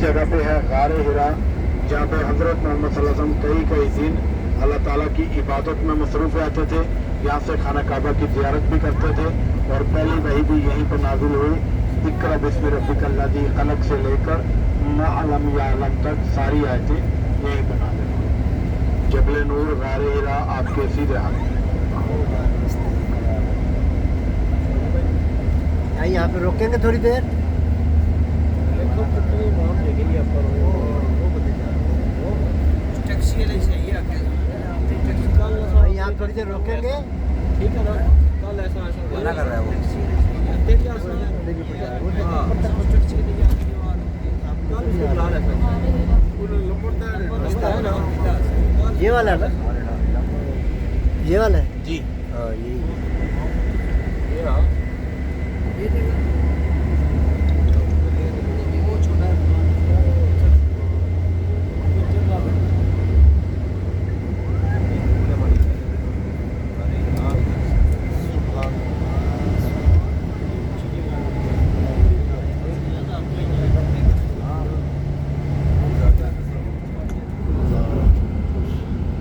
जगह पे है गारे हिरा, जहाँ पे हज़रत मोहम्मद सल्लल्लाहु अलैहि वसल्लम कई दिन अल्लाह ताला की इबादत में मसरूफ़ रहते थे। यहाँ से खाना काबा की ज़ियारत भी करते थे और पहली वही भी यहीं पर नाज़िल हुई। इक़रा बिस्मि रब्बिकल लज़ी ख़लक़ से लेकर मा अलम या अलम तक सारी आयतें यहीं पर नाज़िल हुई। जबल नूर गारे हिरा आपके सीधे हाथ में। यहाँ पे रोकेंगे थोड़ी देर। टैक्सी वाले सही है यहाँ थोड़ी देर रोकेंगे। ठीक है ना, कल ऐसा मना कर रहा है वो। ये वाला है ना, ये वाला है जी। हाँ, यही ये